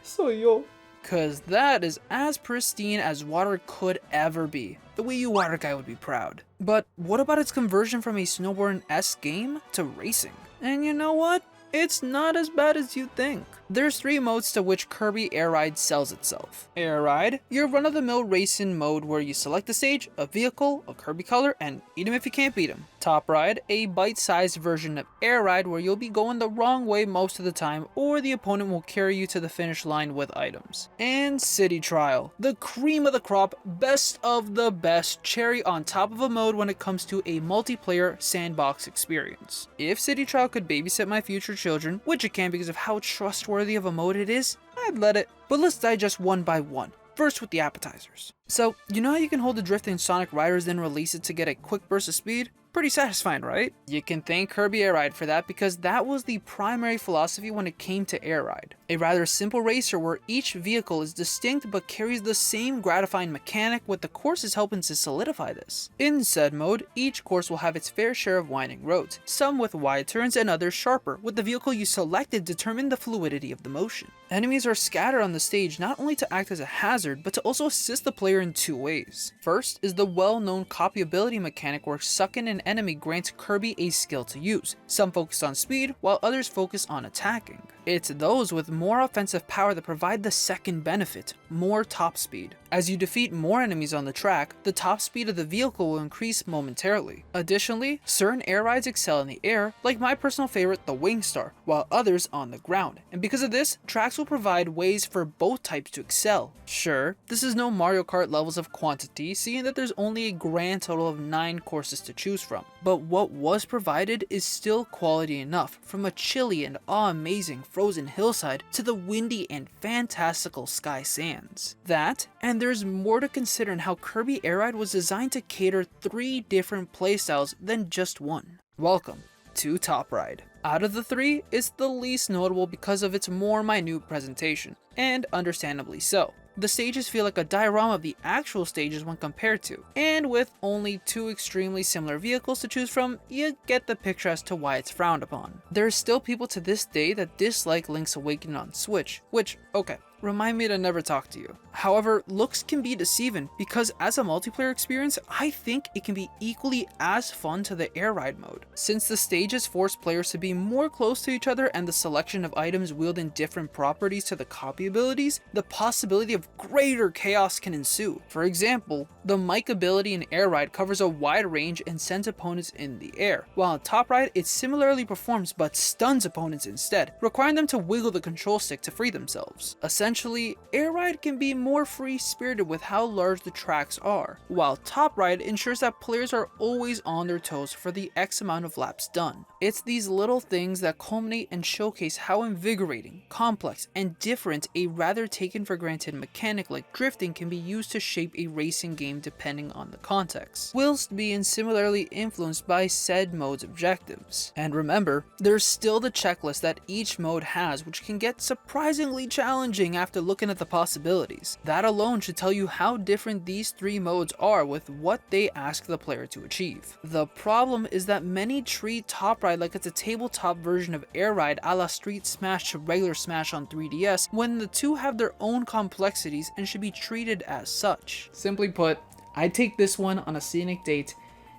soy yo. Cause that is as pristine as water could ever be. The Wii U water guy would be proud. But what about its conversion from a snowboarding-esque game to racing? And you know what? It's not as bad as you think. There's 3 modes to which Kirby Air Ride sells itself. Air Ride, your run-of-the-mill racing mode where you select a stage, a vehicle, a Kirby color, and eat him if you can't beat him. Top Ride, a bite-sized version of Air Ride where you'll be going the wrong way most of the time, or the opponent will carry you to the finish line with items. And City Trial, the cream of the crop, best of the best, cherry on top of a mode when it comes to a multiplayer sandbox experience. If City Trial could babysit my future children, which it can because of how trustworthy of a mode it is, I'd let it. But let's digest one by one. First with the appetizers. So, you know how you can hold the drift in Sonic Riders then release it to get a quick burst of speed? Pretty satisfying, right? You can thank Kirby Air Ride for that because that was the primary philosophy when it came to Air Ride. A rather simple racer where each vehicle is distinct but carries the same gratifying mechanic, with the courses helping to solidify this. In said mode, each course will have its fair share of winding roads, some with wide turns and others sharper, with the vehicle you selected determine the fluidity of the motion. Enemies are scattered on the stage not only to act as a hazard, but to also assist the player in 2 ways. First is the well-known copyability mechanic where sucking an enemy grants Kirby a skill to use. Some focus on speed, while others focus on attacking. It's those with more offensive power that provide the second benefit, more top speed. As you defeat more enemies on the track, the top speed of the vehicle will increase momentarily. Additionally, certain air rides excel in the air, like my personal favorite, the Wing Star, while others on the ground. And because of this, tracks will provide ways for both types to excel. Sure, this is no Mario Kart levels of quantity, seeing that there's only a grand total of 9 courses to choose from. But what was provided is still quality enough, from a chilly and awe-amazing frozen hillside to the windy and fantastical sky sands. That, and there's more to consider in how Kirby Air Ride was designed to cater 3 different playstyles than just one. Welcome to Top Ride. Out of the 3, it's the least notable because of its more minute presentation, and understandably so. The stages feel like a diorama of the actual stages when compared to, and with only 2 extremely similar vehicles to choose from, you get the picture as to why it's frowned upon. There are still people to this day that dislike Link's Awakening on Switch, which, okay, remind me to never talk to you. However, looks can be deceiving because as a multiplayer experience, I think it can be equally as fun to the air ride mode. Since the stages force players to be more close to each other and the selection of items wielding different properties to the copy abilities, the possibility of greater chaos can ensue. For example, the Mic ability in air ride covers a wide range and sends opponents in the air, while in top ride it similarly performs but stuns opponents instead, requiring them to wiggle the control stick to free themselves. Essentially, Essentially, Air Ride can be more free-spirited with how large the tracks are, while Top Ride ensures that players are always on their toes for the X amount of laps done. It's these little things that culminate and showcase how invigorating, complex, and different a rather taken for granted mechanic like drifting can be used to shape a racing game depending on the context, whilst being similarly influenced by said mode's objectives. And remember, there's still the checklist that each mode has, which can get surprisingly challenging after looking at the possibilities. That alone should tell you how different these three modes are with what they ask the player to achieve. The problem is that many treat Top Ride like it's a tabletop version of Air Ride a la Street Smash to regular Smash on 3DS, when the two have their own complexities and should be treated as such. Simply put, I take this one on a scenic date,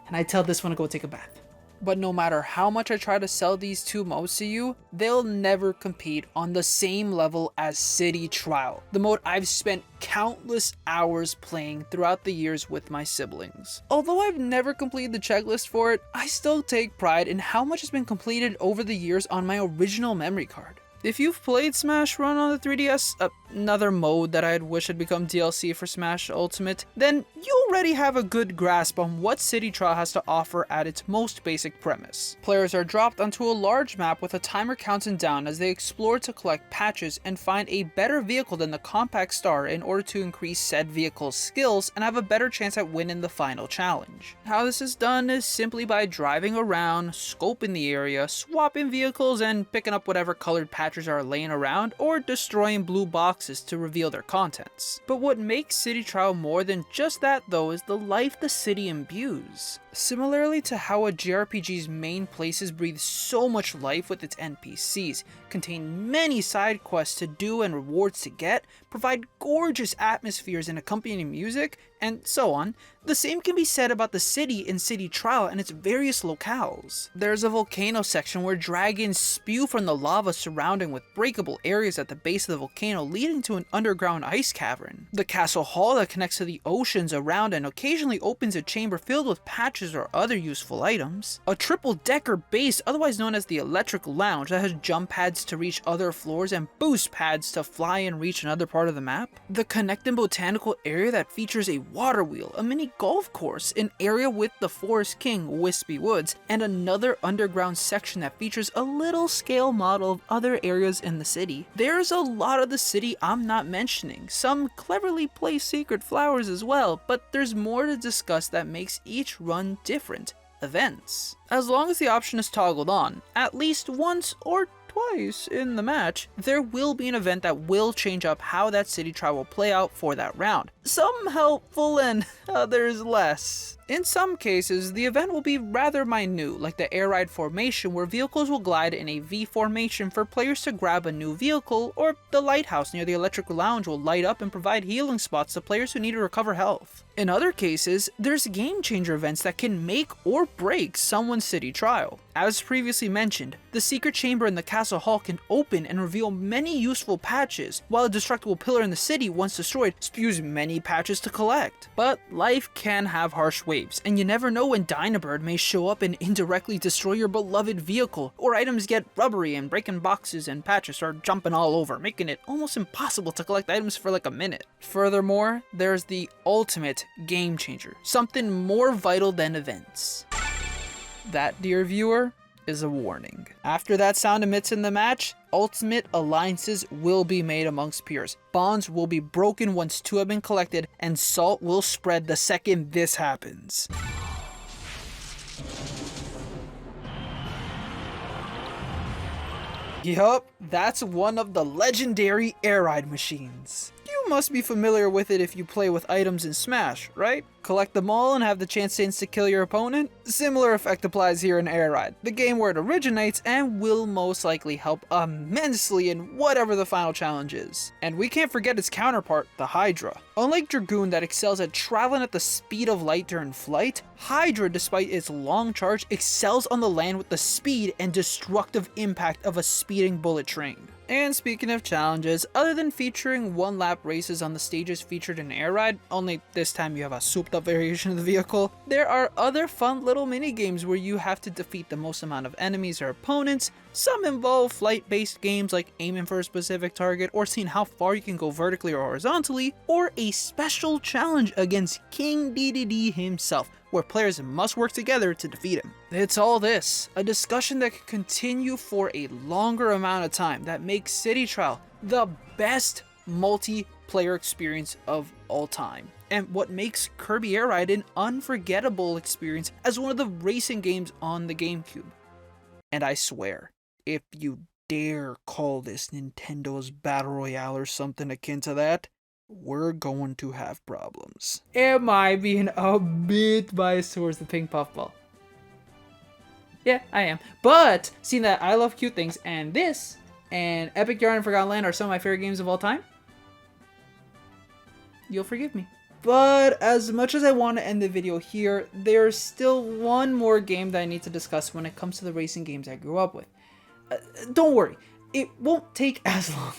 and I tell this one to go take a bath. But no matter how much I try to sell these two modes to you, they'll never compete on the same level as City Trial, the mode I've spent countless hours playing throughout the years with my siblings. Although I've never completed the checklist for it, I still take pride in how much has been completed over the years on my original memory card. If you've played Smash Run on the 3DS, another mode that I'd wish had become DLC for Smash Ultimate, then you already have a good grasp on what City Trial has to offer at its most basic premise. Players are dropped onto a large map with a timer counting down as they explore to collect patches and find a better vehicle than the Compact Star in order to increase said vehicle's skills and have a better chance at winning the final challenge. How this is done is simply by driving around, scoping the area, swapping vehicles, and picking up whatever colored patches are laying around, or destroying blue boxes to reveal their contents. But what makes City Trial more than just that though is the life the city imbues. Similarly to how a JRPG's main places breathe so much life with its NPCs, contain many side quests to do and rewards to get, provide gorgeous atmospheres and accompanying music, and so on, the same can be said about the city in City Trial and its various locales. There's a volcano section where dragons spew from the lava surrounding with breakable areas at the base of the volcano leading to an underground ice cavern. The castle hall that connects to the oceans around and occasionally opens a chamber filled with patches or other useful items. A triple-decker base otherwise known as the Electric Lounge that has jump pads to reach other floors and boost pads to fly and reach another part of the map. The connecting botanical area that features a water wheel, a mini golf course, an area with the Forest King, Wispy Woods, and another underground section that features a little scale model of other areas in the city. There's a lot of the city I'm not mentioning, some cleverly placed secret flowers as well, but there's more to discuss that makes each run different. Events. As long as the option is toggled on, at least once or twice in the match, there will be an event that will change up how that City Trial will play out for that round. Some helpful and others less. In some cases, the event will be rather minute, like the Air Ride formation where vehicles will glide in a V formation for players to grab a new vehicle, or the lighthouse near the Electric Lounge will light up and provide healing spots to players who need to recover health. In other cases, there's game changer events that can make or break someone's City Trial. As previously mentioned, the secret chamber in the castle hall can open and reveal many useful patches, while a destructible pillar in the city, once destroyed, spews many patches to collect. But life can have harsh waves, and you never know when Dynabird may show up and indirectly destroy your beloved vehicle, or items get rubbery and breaking boxes and patches start jumping all over, making it almost impossible to collect items for like a minute. Furthermore, there's the ultimate game changer, something more vital than events. That, dear viewer, is a warning. After that sound emits in the match, ultimate alliances will be made amongst peers. Bonds will be broken once two have been collected, and salt will spread the second this happens. Yup, that's one of the legendary Air Ride machines. You must be familiar with it if you play with items in Smash, right? Collect them all and have the chance to insta-kill your opponent? Similar effect applies here in Air Ride, the game where it originates and will most likely help immensely in whatever the final challenge is. And we can't forget its counterpart, the Hydra. Unlike Dragoon that excels at traveling at the speed of light during flight, Hydra, despite its long charge, excels on the land with the speed and destructive impact of a speeding bullet train. And speaking of challenges, other than featuring one-lap races on the stages featured in Air Ride, only this time you have a super the variation of the vehicle. There are other fun little mini games where you have to defeat the most amount of enemies or opponents. Some involve flight-based games like aiming for a specific target or seeing how far you can go vertically or horizontally, or a special challenge against King DDD himself, where players must work together to defeat him. It's all this, a discussion that can continue for a longer amount of time that makes City Trial the best multiplayer experience of all time, and what makes Kirby Air Ride an unforgettable experience as one of the racing games on the GameCube. And I swear, if you dare call this Nintendo's Battle Royale or something akin to that, we're going to have problems. Am I being a bit biased towards the pink puffball? Yeah, I am. But seeing that I love cute things, and this and Epic Yarn and Forgotten Land are some of my favorite games of all time, you'll forgive me. But as much as I want to end the video here, there's still one more game that I need to discuss when it comes to the racing games I grew up with. Don't worry, it won't take as long.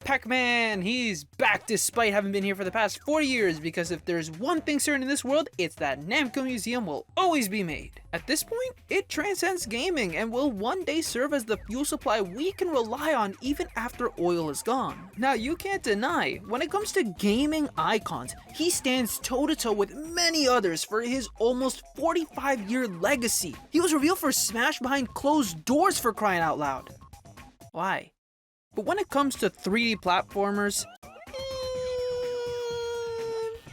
Pac-Man, he's back despite having been here for the past 40 years, because if there's one thing certain in this world, it's that Namco Museum will always be made. At this point, it transcends gaming and will one day serve as the fuel supply we can rely on even after oil is gone. Now, you can't deny, when it comes to gaming icons, he stands toe-to-toe with many others for his almost 45-year legacy. He was revealed for Smash behind closed doors, for crying out loud. Why? But when it comes to 3D platformers,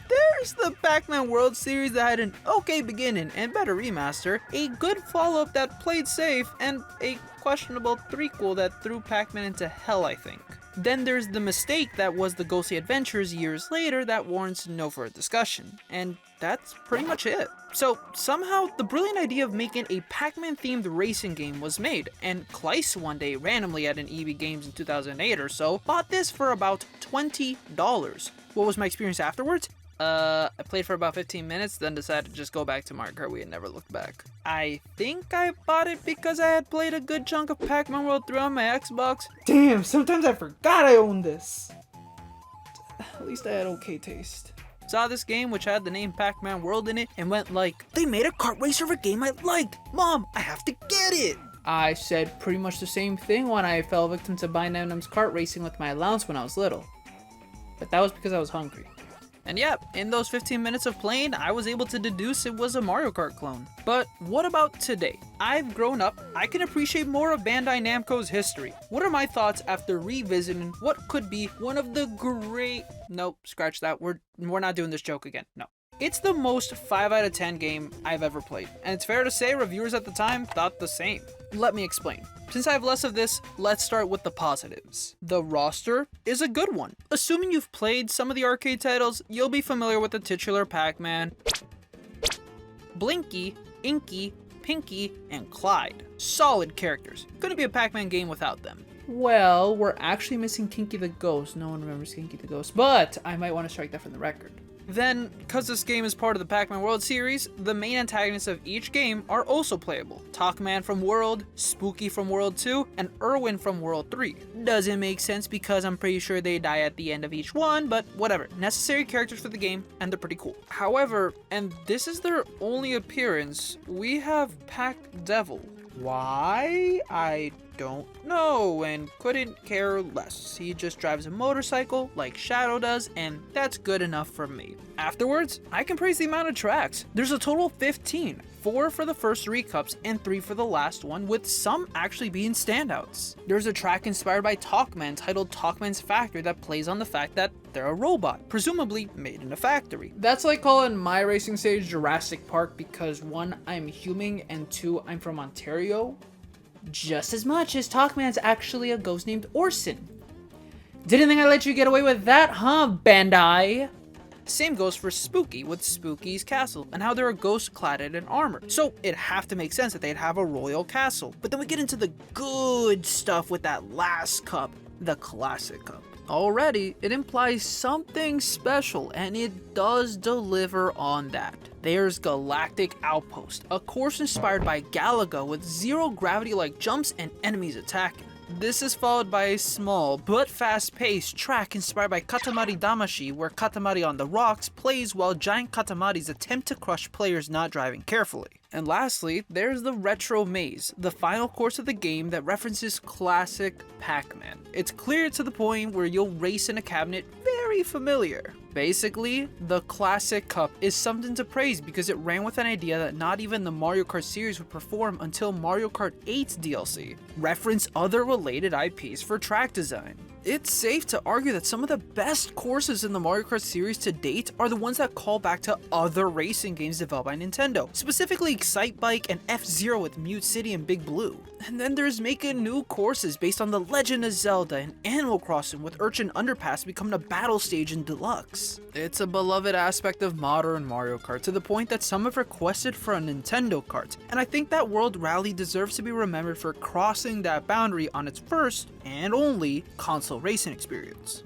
there's the Pac-Man World Series that had an okay beginning and better remaster, a good follow-up that played safe, and a questionable threequel that threw Pac-Man into hell, I think. Then there's the mistake that was the Ghostly Adventures years later that warrants no further discussion, and that's pretty much it. So somehow the brilliant idea of making a Pac-Man themed racing game was made, and Claes one day randomly at an EB Games in 2008 or so bought this for about $20. What was my experience afterwards? I played for about 15 minutes, then decided to just go back to Mario Kart Wii and never looked back. I think I bought it because I had played a good chunk of Pac-Man World 3 on my Xbox. Damn, sometimes I forgot I owned this. At least I had okay taste. Saw this game, which had the name Pac-Man World in it, and went like, they made a kart racer of a game I liked! Mom, I have to get it! I said pretty much the same thing when I fell victim to buying M&M's kart racing with my allowance when I was little. But that was because I was hungry. And yeah, in those 15 minutes of playing, I was able to deduce it was a Mario Kart clone. But what about today? I've grown up, I can appreciate more of Bandai Namco's history. What are my thoughts after revisiting what could be one of the great... Nope, scratch that, we're not doing this joke again, no. It's the most 5 out of 10 game I've ever played, and it's fair to say reviewers at the time thought the same. Let me explain. Since I have less of this, let's start with the positives. The roster is a good one. Assuming you've played some of the arcade titles, you'll be familiar with the titular Pac-Man, Blinky, Inky, Pinky, and Clyde. Solid characters. Couldn't be a Pac-Man game without them. Well, we're actually missing Kinky the Ghost. No one remembers Kinky the Ghost, but I might want to strike that from the record. Then, because this game is part of the Pac-Man World series, the main antagonists of each game are also playable. Talkman from World, Spooky from World 2, and Irwin from World 3. Doesn't make sense because I'm pretty sure they die at the end of each one, but whatever. Necessary characters for the game, and they're pretty cool. However, and this is their only appearance, we have Pac-Devil. Why? I don't know and couldn't care less. He just drives a motorcycle like Shadow does, and that's good enough for me. Afterwards, I can praise the amount of tracks. There's a total of 15, 4 for the first 3 cups and 3 for the last one, with some actually being standouts. There's a track inspired by Talkman titled Talkman's Factory that plays on the fact that they're a robot, presumably made in a factory. That's like calling my racing stage Jurassic Park because 1, I'm human, and 2, I'm from Ontario. Just as much as Talkman's actually a ghost named Orson. Didn't think I'd let you get away with that, huh, Bandai? Same goes for Spooky with Spooky's Castle and how they're a ghost clad in armor. So it'd have to make sense that they'd have a royal castle. But then we get into the good stuff with that last cup, the classic cup. Already, it implies something special, and it does deliver on that. There's Galactic Outpost, a course inspired by Galaga with zero gravity-like jumps and enemies attacking. This is followed by a small but fast-paced track inspired by Katamari Damacy, where Katamari on the rocks plays while giant Katamaris attempt to crush players not driving carefully. And lastly, there's the Retro Maze, the final course of the game that references classic Pac-Man. It's clear to the point where you'll race in a cabinet very familiar. Basically, the classic cup is something to praise because it ran with an idea that not even the Mario Kart series would perform until Mario Kart 8's DLC. Reference other related IPs for track design. It's safe to argue that some of the best courses in the Mario Kart series to date are the ones that call back to other racing games developed by Nintendo, specifically Excitebike and F-Zero with Mute City and Big Blue. And then there's making new courses based on The Legend of Zelda and Animal Crossing, with Urchin Underpass becoming a battle stage in Deluxe. It's a beloved aspect of modern Mario Kart to the point that some have requested for a Nintendo Kart, and I think that World Rally deserves to be remembered for crossing that boundary on its first and only console racing experience.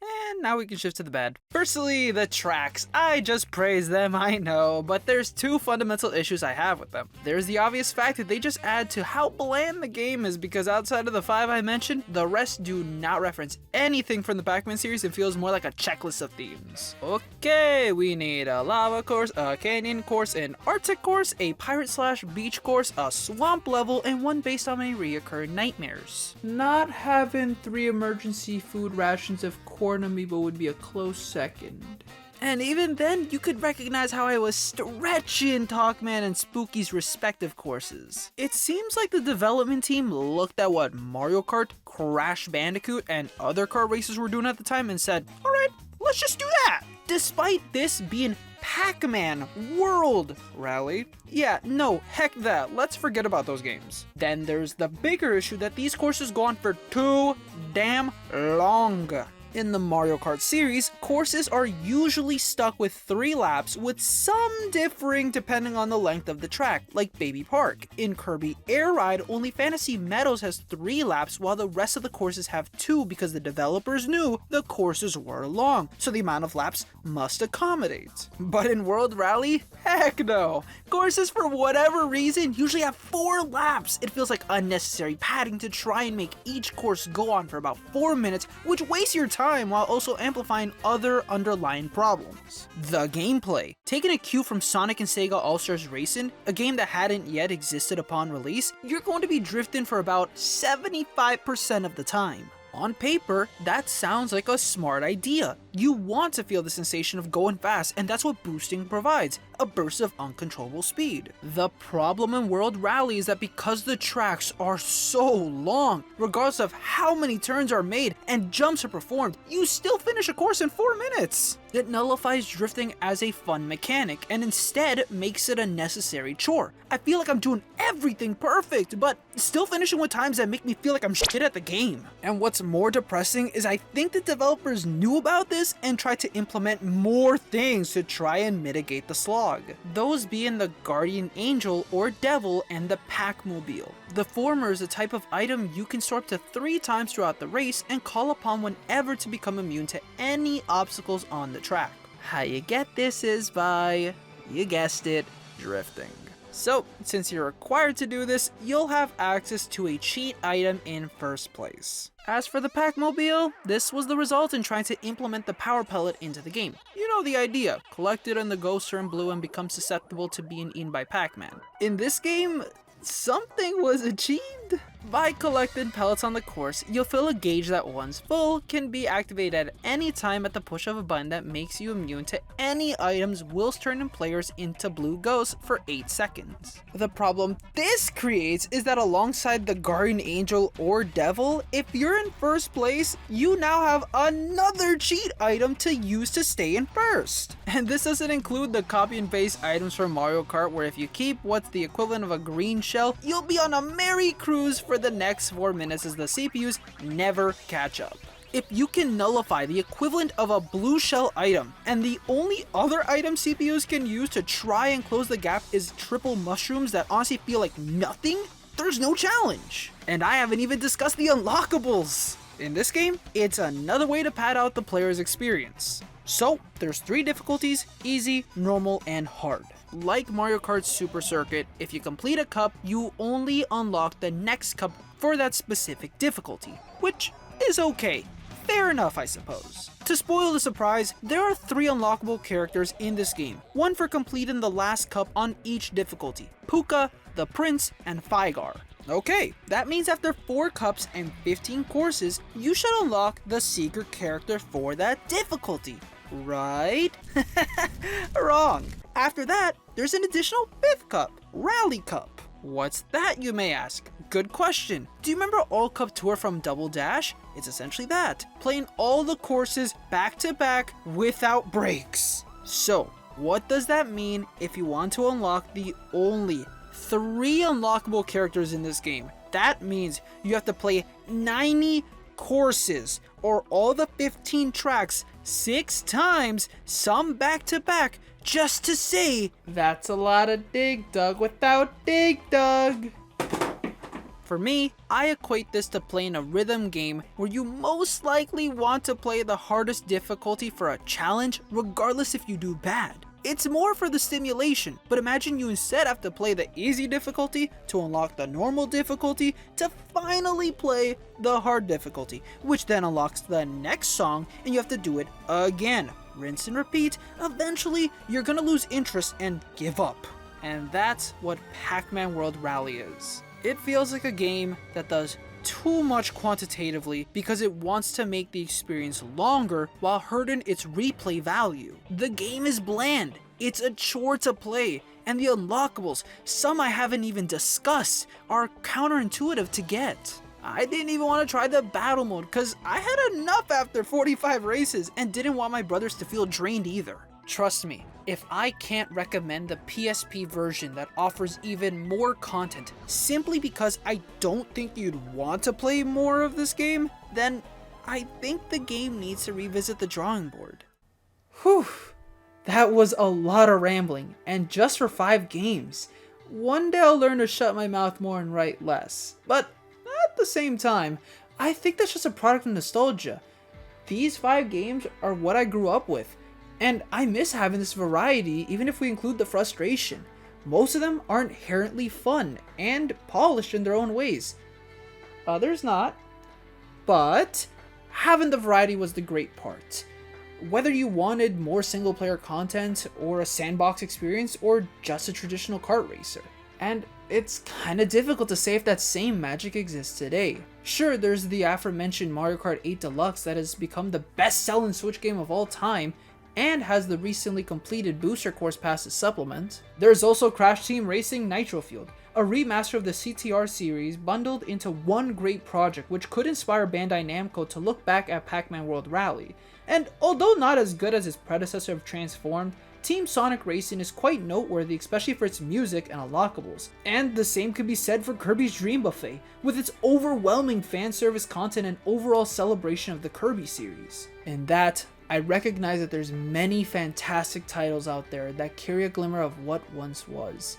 And now we can shift to the bad. Firstly, the tracks. I just praise them, I know, but there's two fundamental issues I have with them. There's the obvious fact that they just add to how bland the game is, because outside of the 5 I mentioned, the rest do not reference anything from the Pac-Man series and feels more like a checklist of themes. Okay, we need a lava course, a canyon course, an Arctic course, a pirate/beach course, a swamp level, and one based on my reoccurring nightmares. Not having 3 emergency food rations of corn amiibo would be a close second. And even then, you could recognize how I was stretching Talkman and Spooky's respective courses. It seems like the development team looked at what Mario Kart, Crash Bandicoot, and other kart races were doing at the time and said, alright, let's just do that! Despite this being Pac-Man World Rally. Yeah, no, heck that, let's forget about those games. Then there's the bigger issue that these courses go on for too damn long. In the Mario Kart series, courses are usually stuck with 3 laps, with some differing depending on the length of the track, like Baby Park. In Kirby Air Ride, only Fantasy Meadows has 3 laps, while the rest of the courses have 2 because the developers knew the courses were long, so the amount of laps must accommodate. But in World Rally, heck no. Courses, for whatever reason, usually have 4 laps. It feels like unnecessary padding to try and make each course go on for about 4 minutes, which wastes your time while also amplifying other underlying problems. The gameplay. Taking a cue from Sonic and Sega All-Stars Racing, a game that hadn't yet existed upon release, you're going to be drifting for about 75% of the time. On paper, that sounds like a smart idea. You want to feel the sensation of going fast, and that's what boosting provides, a burst of uncontrollable speed. The problem in World Rally is that because the tracks are so long, regardless of how many turns are made and jumps are performed, you still finish a course in 4 minutes. It nullifies drifting as a fun mechanic and instead makes it a necessary chore. I feel like I'm doing everything perfect, but still finishing with times that make me feel like I'm shit at the game. And what's more depressing is I think the developers knew about this and tried to implement more things to try and mitigate the slog. Those being the Guardian Angel or Devil and the Pac-Mobile. The former is a type of item you can store up to 3 times throughout the race and call upon whenever to become immune to any obstacles on the track. How you get this is by, you guessed it, drifting. So, since you're required to do this, you'll have access to a cheat item in first place. As for the Pac-Mobile, this was the result in trying to implement the power pellet into the game. You know the idea, collect it and the ghosts turn blue and become susceptible to being eaten by Pac-Man. In this game, something was achieved. By collecting pellets on the course, you'll fill a gauge that once full can be activated at any time at the push of a button that makes you immune to any items whilst turning players into blue ghosts for 8 seconds. The problem this creates is that alongside the Guardian Angel or Devil, if you're in first place, you now have another cheat item to use to stay in first. And this doesn't include the copy and paste items from Mario Kart, where if you keep what's the equivalent of a green shell, you'll be on a merry cruise for the next 4 minutes as the CPUs never catch up. If you can nullify the equivalent of a blue shell item, and the only other item CPUs can use to try and close the gap is triple mushrooms that honestly feel like nothing, there's no challenge. And I haven't even discussed the unlockables. In this game, it's another way to pad out the player's experience. So, there's 3 difficulties: easy, normal, and hard. Like Mario Kart Super Circuit, if you complete a cup, you only unlock the next cup for that specific difficulty, which is okay. Fair enough, I suppose. To spoil the surprise, there are 3 unlockable characters in this game, one for completing the last cup on each difficulty: Puka, the Prince, and Fygar. Okay, that means after 4 cups and 15 courses, you should unlock the secret character for that difficulty, right? Wrong. After that, there's an additional 5th cup, Rally Cup. What's that, you may ask? Good question. Do you remember All Cup Tour from Double Dash? It's essentially that, playing all the courses back to back without breaks. So, what does that mean if you want to unlock the only 3 unlockable characters in this game? That means you have to play 90 courses, or all the 15 tracks 6 times, some back to back, just to say, That's a lot of Dig Dug without Dig Dug. for me, I equate this to playing a rhythm game where you most likely want to play the hardest difficulty for a challenge, regardless if you do bad. It's more for the stimulation, but imagine you instead have to play the easy difficulty to unlock the normal difficulty to finally play the hard difficulty, which then unlocks the next song and you have to do it again. Rinse and repeat. Eventually, you're gonna lose interest and give up. And that's what Pac-Man World Rally is. It feels like a game that does too much quantitatively because it wants to make the experience longer while hurting its replay value. The game is bland, it's a chore to play, and the unlockables, some I haven't even discussed, are counterintuitive to get. I didn't even want to try the battle mode because I had enough after 45 races and didn't want my brothers to feel drained either. Trust me, if I can't recommend the PSP version that offers even more content simply because I don't think you'd want to play more of this game, then I think the game needs to revisit the drawing board. Whew, that was a lot of rambling, and just for 5 games. One day I'll learn to shut my mouth more and write less. But at the same time, I think that's just a product of nostalgia. These 5 games are what I grew up with, and I miss having this variety even if we include the frustration. Most of them are inherently fun and polished in their own ways. Others not. But having the variety was the great part. Whether you wanted more single player content or a sandbox experience or just a traditional kart racer. And it's kinda difficult to say if that same magic exists today. Sure, there's the aforementioned Mario Kart 8 Deluxe that has become the best-selling Switch game of all time and has the recently completed Booster Course Pass to supplement. There's also Crash Team Racing Nitro Field, a remaster of the CTR series bundled into one great project which could inspire Bandai Namco to look back at Pac-Man World Rally. And although not as good as its predecessor of Transformed, Team Sonic Racing is quite noteworthy, especially for its music and unlockables. And the same could be said for Kirby's Dream Buffet, with its overwhelming fan service content and overall celebration of the Kirby series. In that, I recognize that there's many fantastic titles out there that carry a glimmer of what once was.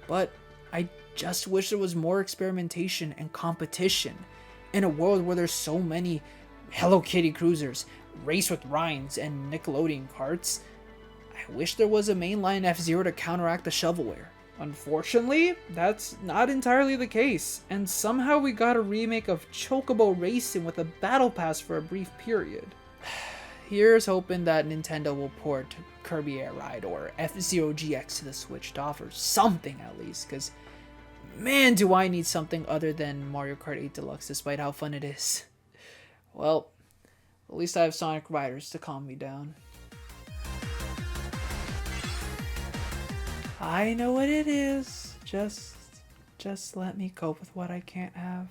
But I just wish there was more experimentation and competition. In a world where there's so many Hello Kitty cruisers, Race with Rhines, and Nickelodeon karts, I wish there was a mainline F-Zero to counteract the shovelware. Unfortunately, that's not entirely the case, and somehow we got a remake of Chocobo Racing with a battle pass for a brief period. Here's hoping that Nintendo will port Kirby Air Ride or F-Zero GX to the Switch to offer something at least, because man do I need something other than Mario Kart 8 Deluxe despite how fun it is. Well, at least I have Sonic Riders to calm me down. I know what it is. Just let me cope with what I can't have.